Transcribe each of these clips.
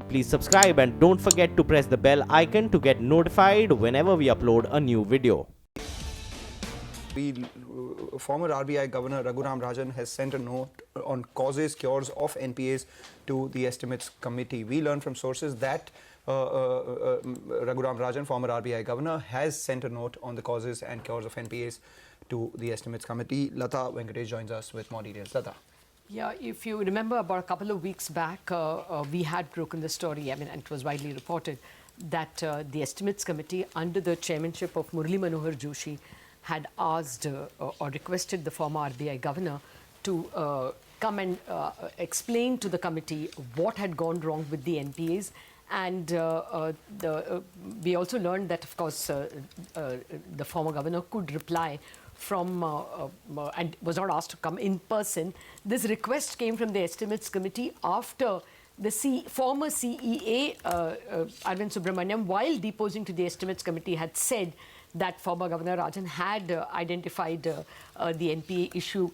Please subscribe and don't forget to press the bell icon to get notified whenever we upload a new video. Former RBI Governor Raghuram Rajan has sent a note on causes, cures of NPAs to the Estimates Committee. We learn from sources that Raghuram Rajan, former RBI Governor, has sent a note on the causes and cures of NPAs to the Estimates Committee. Lata Venkatesh joins us with more details. Lata. Yeah, if you remember, about a couple of weeks back, we had broken the story, and it was widely reported that the Estimates Committee, under the chairmanship of Murli Manohar Joshi, had asked or requested the former RBI governor to come and explain to the committee what had gone wrong with the NPAs. And we also learned that, of course, the former governor could reply from and was not asked to come in person. This request came from the Estimates Committee after the former CEA, Arvind Subramanian, while deposing to the Estimates Committee, had said that former Governor Rajan had identified the NPA issue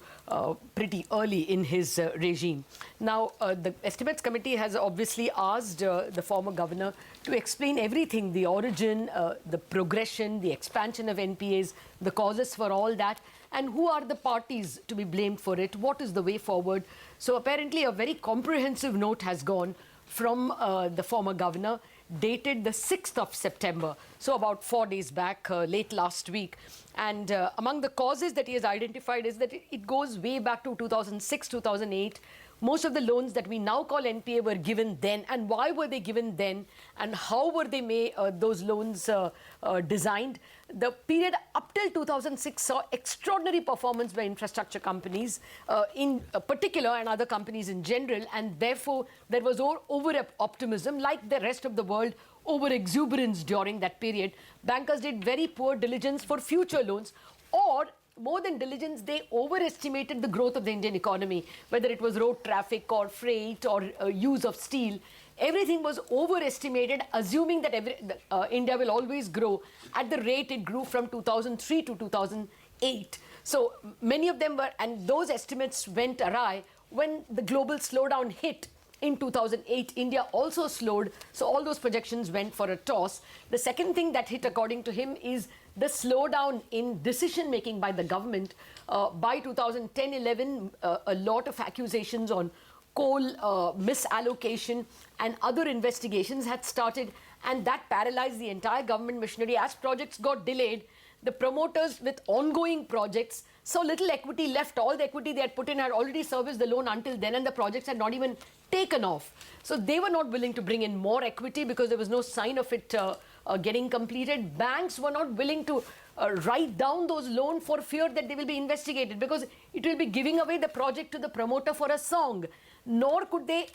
pretty early in his regime. Now, the Estimates Committee has obviously asked the former governor to explain everything, the origin, the progression, the expansion of NPAs, the causes for all that, and who are the parties to be blamed for it, what is the way forward. So apparently a very comprehensive note has gone from the former governor, dated the 6th of September, so about 4 days back, late last week. And among the causes that he has identified is that it goes way back to 2006, 2008. Most of the loans that we now call NPA were given then. And why were they given then? And how were they made, those loans designed? The period up till 2006 saw extraordinary performance by infrastructure companies in particular, and other companies in general. And therefore, there was over-optimism, like the rest of the world, over-exuberance during that period. Bankers did very poor diligence for future loans, or more than diligence, they overestimated the growth of the Indian economy, whether it was road traffic or freight or use of steel. Everything was overestimated, assuming that India will always grow at the rate it grew from 2003 to 2008. So many of them were, and those estimates went awry when the global slowdown hit. In 2008, India also slowed, so all those projections went for a toss. The second thing that hit, according to him, is the slowdown in decision-making by the government. By 2010-11, a lot of accusations on coal misallocation and other investigations had started, and that paralyzed the entire government machinery. As projects got delayed, the promoters with ongoing projects saw little equity left. All the equity they had put in had already serviced the loan until then, and the projects had not even taken off. So they were not willing to bring in more equity because there was no sign of it getting completed. Banks were not willing to write down those loans for fear that they will be investigated, because it will be giving away the project to the promoter for a song. Nor could they,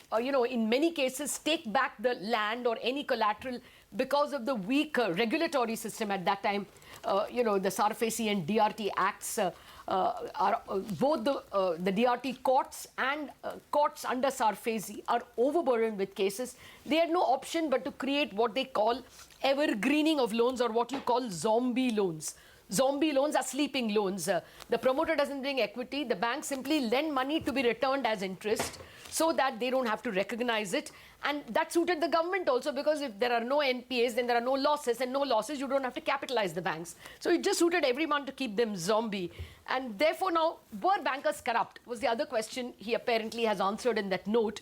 in many cases, take back the land or any collateral because of the weak regulatory system at that time. The SARFAESI and DRT Acts are both the DRT courts and courts under SARFAESI are overburdened with cases. They had no option but to create what they call evergreening of loans, or what you call zombie loans. Zombie loans are sleeping loans. The promoter doesn't bring equity. The bank simply lend money to be returned as interest so that they don't have to recognize it. And that suited the government also, because if there are no NPAs, then there are no losses, and no losses, you don't have to capitalize the banks. So it just suited everyone to keep them zombie. And therefore now, were bankers corrupt? Was the other question he apparently has answered in that note.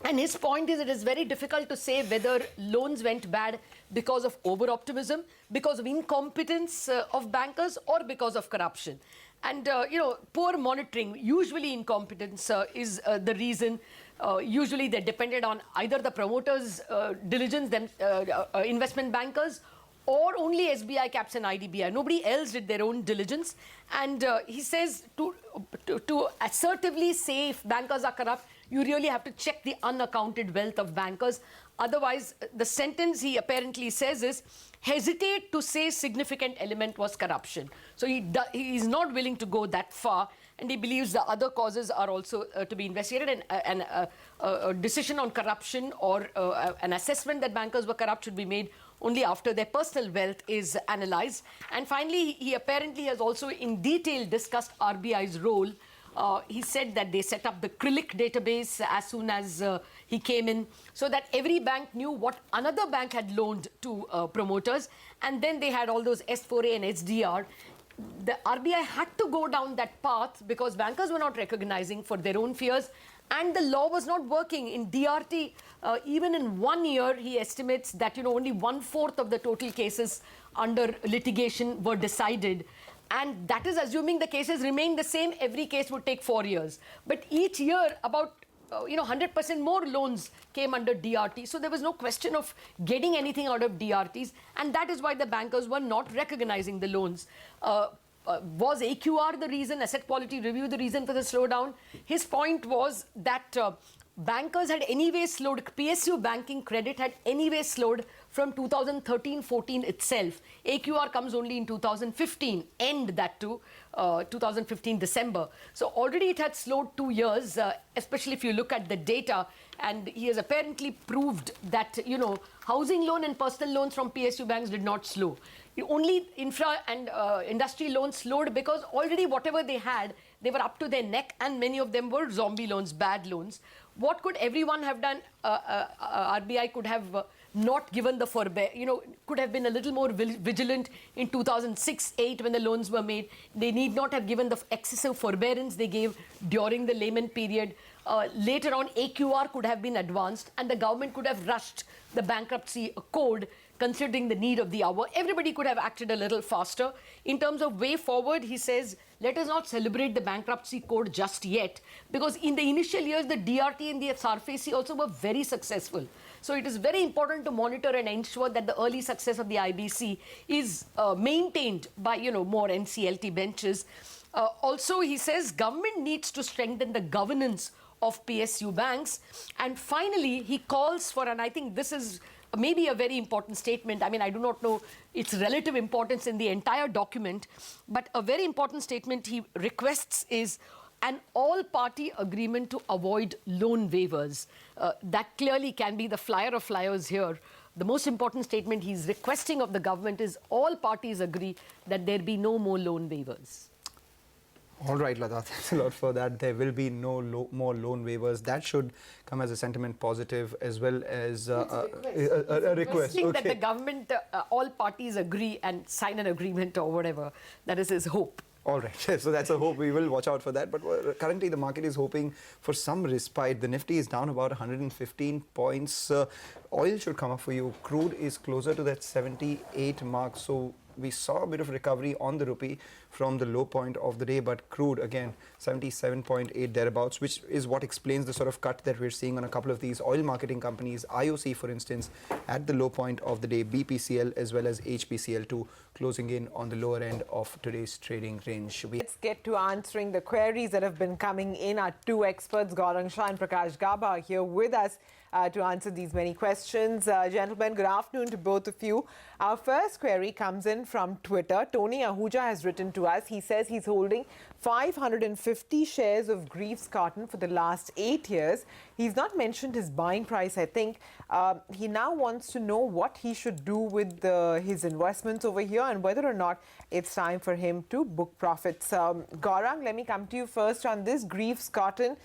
And his point is, it is very difficult to say whether loans went bad because of over-optimism, because of incompetence of bankers, or because of corruption. And, poor monitoring, usually incompetence is the reason. Usually they depended on either the promoters' diligence, investment bankers, or only SBI caps and IDBI. Nobody else did their own diligence. And he says to assertively say if bankers are corrupt, you really have to check the unaccounted wealth of bankers. Otherwise, the sentence he apparently says is, hesitate to say significant element was corruption. So he is not willing to go that far, and he believes the other causes are also to be investigated, and a decision on corruption or an assessment that bankers were corrupt should be made only after their personal wealth is analyzed. And finally, he apparently has also in detail discussed RBI's role He said that they set up the CRILIC database as soon as he came in, so that every bank knew what another bank had loaned to promoters, and then they had all those S4A and SDR. The RBI had to go down that path because bankers were not recognizing for their own fears, and the law was not working. In DRT, even in 1 year, he estimates that only 1/4 of the total cases under litigation were decided. And that is assuming the cases remain the same. Every case would take 4 years. But each year, about 100% more loans came under DRT. So there was no question of getting anything out of DRTs. And that is why the bankers were not recognizing the loans. Was AQR the reason, asset quality review the reason for the slowdown? His point was that bankers had anyway slowed, PSU banking credit had anyway slowed from 2013-14 itself. AQR comes only in 2015, end that to 2015 December. So already it had slowed 2 years, especially if you look at the data. And he has apparently proved that, housing loan and personal loans from PSU banks did not slow. Only infra and industry loans slowed because already whatever they had, they were up to their neck, and many of them were zombie loans, bad loans. What could everyone have done? RBI could have not given the could have been a little more vigilant in 2006-8 when the loans were made. They need not have given the excessive forbearance they gave during the layman period. Later on, AQR could have been advanced, and the government could have rushed the bankruptcy code considering the need of the hour. Everybody could have acted a little faster. In terms of way forward, he says, let us not celebrate the bankruptcy code just yet, because in the initial years, the DRT and the SARFACI also were very successful. So it is very important to monitor and ensure that the early success of the IBC is maintained by, more NCLT benches. Also, he says government needs to strengthen the governance of PSU banks. And finally, he calls for, and I think this is maybe a very important statement. I mean, I do not know its relative importance in the entire document, but a very important statement he requests is an all-party agreement to avoid loan waivers. That clearly can be the flyer of flyers here. The most important statement he's requesting of the government is all parties agree that there be no more loan waivers. All right, Lata, thanks a lot for that. There will be no more loan waivers. That should come as a sentiment positive as well as a request. Okay. That the government, all parties agree and sign an agreement or whatever. That is his hope. All right, so that's a hope. We will watch out for that. But currently the market is hoping for some respite. The Nifty is down about 115 points. Oil should come up for you. Crude is closer to that 78 mark. So we saw a bit of recovery on the rupee from the low point of the day, but crude again 77.8 thereabouts, which is what explains the sort of cut that we're seeing on a couple of these oil marketing companies. IOC, for instance, at the low point of the day, BPCL as well as HPCL2 closing in on the lower end of today's trading range. Let's get to answering the queries that have been coming in. Our two experts, Gaurang Shah and Prakash Gaba, are here with us to answer these many questions. Gentlemen, good afternoon to both of you. Our first query comes in from Twitter. Tony Ahuja has written to us. He says he's holding 550 shares of GREAVES cotton for the last 8 years. He's not mentioned his buying price, I think. He now wants to know what he should do with his investments over here and whether or not it's time for him to book profits. Gaurang, let me come to you first on this. GREAVES cotton,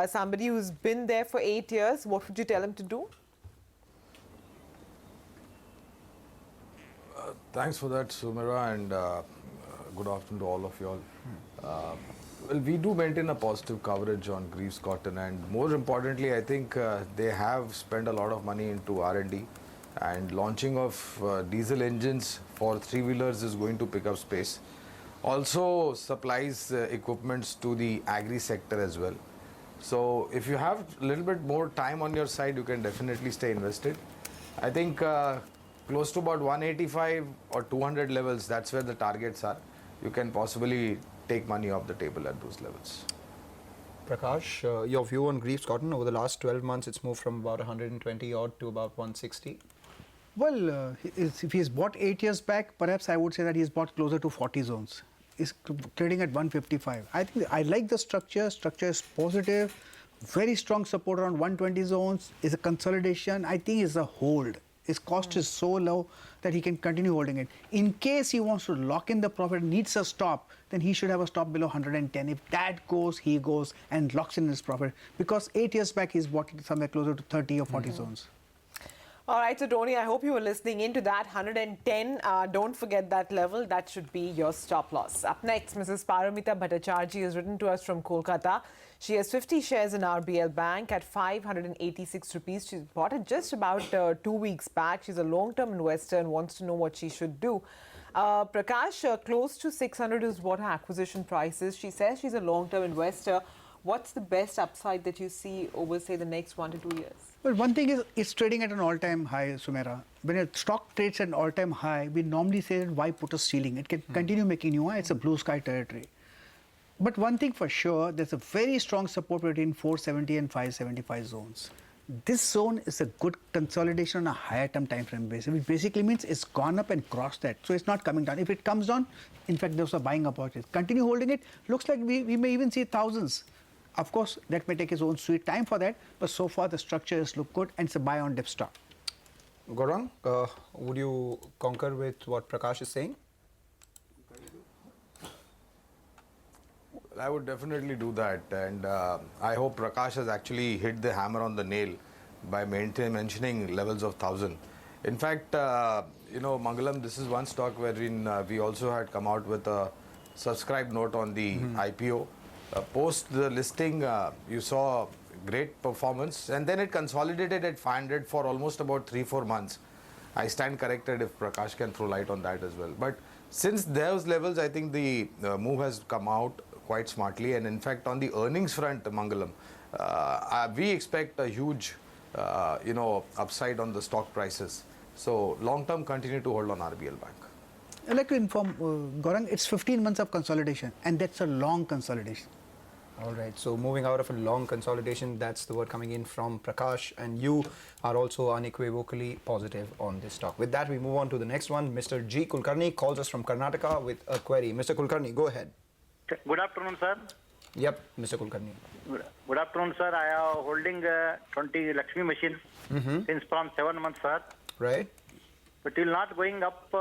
somebody who's been there for 8 years, what would you tell him to do? Thanks for that, Sumira, and good afternoon to all of you all. Well, we do maintain a positive coverage on GREAVES cotton, and more importantly, I think they have spent a lot of money into R&D, and launching of diesel engines for three-wheelers is going to pick up space. Also supplies equipments to the agri sector as well. So if you have a little bit more time on your side, you can definitely stay invested. I think close to about 185 or 200 levels, that's where the targets are. You can possibly take money off the table at those levels. Prakash, your view on GREAVES cotton over the last 12 months, it's moved from about 120 odd to about 160. Well, if he's bought 8 years back, perhaps I would say that he's bought closer to 40 zones. He's trading at 155. I think I like the structure. Structure is positive. Very strong support around 120 zones. Is a consolidation. I think it's a hold. His cost is so low that he can continue holding it. In case he wants to lock in the profit, needs a stop, then he should have a stop below 110. If that goes, he goes and locks in his profit. Because 8 years back, he's bought it somewhere closer to 30 or 40 zones. All right, so Tony, I hope you were listening into that 110. Don't forget that level. That should be your stop loss. Up next, Mrs. Paramita Bhattacharjee has written to us from Kolkata. She has 50 shares in RBL Bank at 586 rupees. She bought it just about 2 weeks back. She's a long-term investor and wants to know what she should do. Prakash, close to 600 is what her acquisition price is. She says she's a long-term investor. What's the best upside that you see over, say, the next 1 to 2 years? Well, one thing is, it's trading at an all-time high, Sumera. When a stock trades at an all-time high, we normally say that why put a ceiling? It can continue making new high. It's a blue sky territory. But one thing for sure, there's a very strong support between 470 and 575 zones. This zone is a good consolidation on a higher term time frame basis, which basically means it's gone up and crossed that. So it's not coming down. If it comes down, in fact, there's a buying opportunity. Continue holding it. Looks like we may even see thousands. Of course, that may take its own sweet time for that, but so far the structure has looked good and it's a buy on dip stock. Gaurang, would you concur with what Prakash is saying? I would definitely do that, and I hope Prakash has actually hit the hammer on the nail by mentioning levels of 1,000. In fact, Mangalam, this is one stock wherein we also had come out with a subscribe note on the IPO. Post the listing, you saw great performance, and then it consolidated at 500 for almost about 3-4 months. I stand corrected if Prakash can throw light on that as well. But since those levels, I think the move has come out quite smartly, and in fact on the earnings front, Mangalam, we expect a huge upside on the stock prices. So long term, continue to hold on RBL Bank. I'd like to inform Gaurang, it's 15 months of consolidation, and that's a long consolidation. All right, so moving out of a long consolidation, that's the word coming in from Prakash, and you are also unequivocally positive on this stock. With that, we move on to the next one. Mr. G. Kulkarni calls us from Karnataka with a query. Mr. Kulkarni, go ahead. Good afternoon, sir. Yep, Mr. Kulkarni. Good afternoon, sir. I am holding 20 Lakshmi machine since from 7 months, sir. Right. But will not going up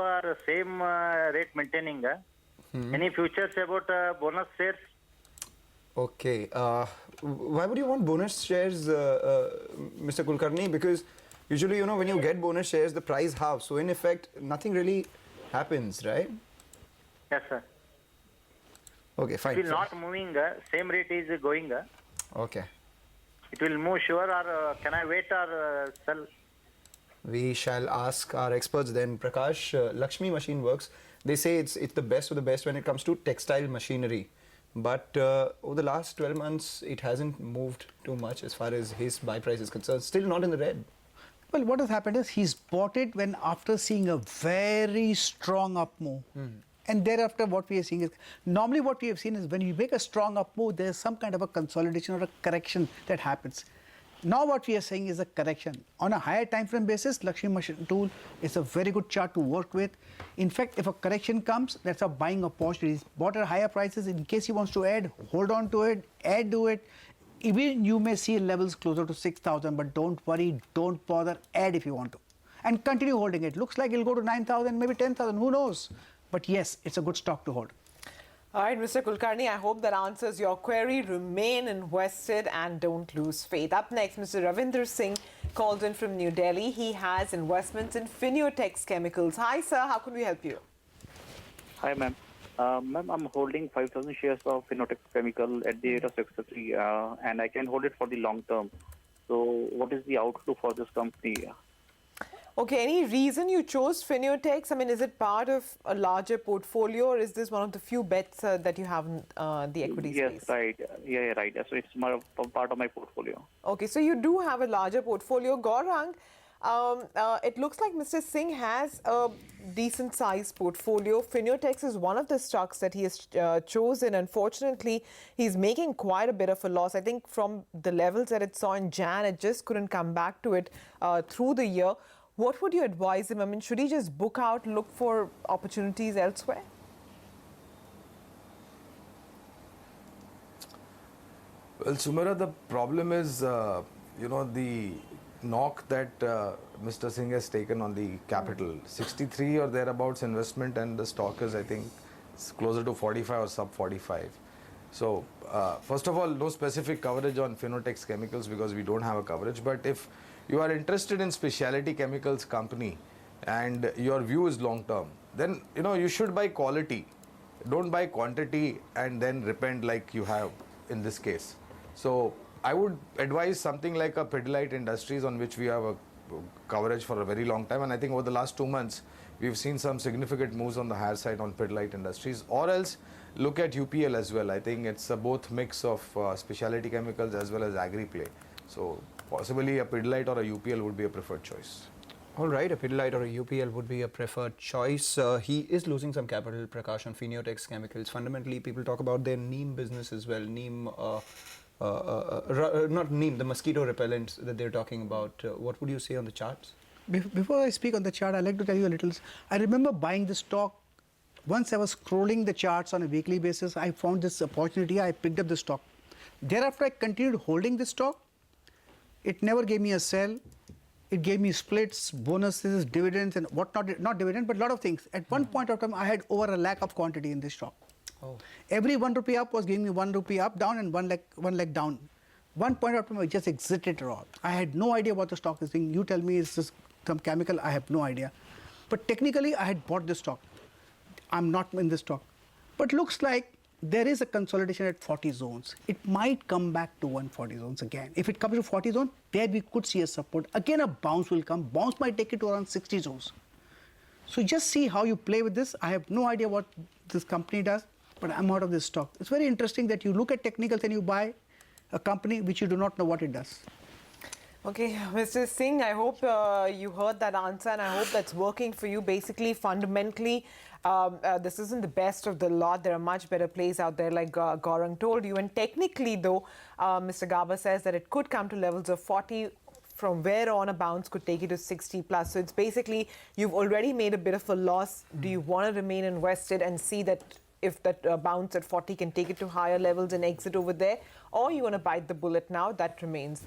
same rate maintaining. Any futures about bonus shares? Okay. Why would you want bonus shares, Mr. Kulkarni? Because usually, when you get bonus shares, the price halves. So in effect, nothing really happens, right? Yes, sir. Okay, fine. It will not moving. Same rate is going. Okay. It will move sure, or can I wait or sell? We shall ask our experts then. Prakash, Lakshmi machine works. They say it's the best of the best when it comes to textile machinery. But over the last 12 months, it hasn't moved too much as far as his buy price is concerned. Still not in the red. Well, what has happened is he's bought it when after seeing a very strong up move. And thereafter, what we are seeing is, normally what we have seen is when you make a strong up move, there's some kind of a consolidation or a correction that happens. Now what we are saying is a correction. On a higher time frame basis, Lakshmi machine tool is a very good chart to work with. In fact, if a correction comes, that's a buying opportunity. Bought at higher prices, in case he wants to add, hold on to it, add to it. Even you may see levels closer to 6,000, but don't worry, don't bother, add if you want to. And continue holding it. Looks like it'll go to 9,000, maybe 10,000, who knows? But yes, it's a good stock to hold. All right, Mr. Kulkarni, I hope that answers your query. Remain invested and don't lose faith. Up next, Mr. Ravinder Singh called in from New Delhi. He has investments in FINEOTEX Chemicals. Hi, sir. How can we help you? Hi, ma'am. Ma'am, I'm holding 5,000 shares of FINEOTEX Chemical at the rate of 63, and I can hold it for the long term. So what is the outlook for this company? Okay, any reason you chose FINEOTEX? I mean, is it part of a larger portfolio, or is this one of the few bets that you have in the equity space? Yes, right. Yeah, right. So it's part of my portfolio. Okay, so you do have a larger portfolio. Gaurang, it looks like Mr. Singh has a decent sized portfolio. FINEOTEX is one of the stocks that he has chosen. Unfortunately, he's making quite a bit of a loss. I think from the levels that it saw in Jan, it just couldn't come back to it through the year. What would you advise him? I mean, should he just book out, look for opportunities elsewhere? Well, Sumera, the problem is, the knock that Mr. Singh has taken on the capital. 63 or thereabouts investment, and the stock is, I think, it's closer to 45 or sub 45. So, first of all, no specific coverage on FINEOTEX chemicals because we don't have a coverage. But if you are interested in specialty chemicals company and your view is long term, then you should buy quality. Don't buy quantity and then repent like you have in this case. So I would advise something like a Pidilite Industries, on which we have a coverage for a very long time, and I think over the last 2 months we've seen some significant moves on the higher side on Pidilite Industries. Or else look at UPL as well. I think it's a both mix of specialty chemicals as well as agri play. So possibly a Pidilite or a UPL would be a preferred choice. All right, a Pidilite or a UPL would be a preferred choice. He is losing some capital, Prakash, on FINEOTEX chemicals. Fundamentally, people talk about their neem business as well. Neem, not neem, the mosquito repellents that they're talking about. What would you say on the charts? Before I speak on the chart, I'd like to tell you a little. I remember buying the stock. Once I was scrolling the charts on a weekly basis, I found this opportunity. I picked up the stock. Thereafter, I continued holding the stock. It never gave me a sell. It gave me splits, bonuses, dividends, and whatnot. Not dividend, but a lot of things. At one point of time, I had over a lakh of quantity in this stock. Oh. Every 1 rupee up was giving me 1 rupee up, down, and one leg down. One point of time, I just exited it all. I had no idea what the stock is doing. You tell me it's just some chemical. I have no idea. But technically, I had bought the stock. I'm not in the stock. But looks like there is a consolidation at 40 zones. It might come back to 140 zones again. If it comes to 40 zone, there we could see a support. Again, a bounce will come. Bounce might take it to around 60 zones. So just see how you play with this. I have no idea what this company does, but I'm out of this stock. It's very interesting that you look at technicals and you buy a company which you do not know what it does. Okay, Mr. Singh, I hope you heard that answer, and I hope that's working for you. Basically, fundamentally, this isn't the best of the lot. There are much better plays out there, like Gaurang told you. And technically, though, Mr. Gaba says that it could come to levels of 40, from where on a bounce could take you to 60 plus. So it's basically, you've already made a bit of a loss. Do you want to remain invested and see that if that bounce at 40 can take it to higher levels and exit over there? Or you want to bite the bullet now? That remains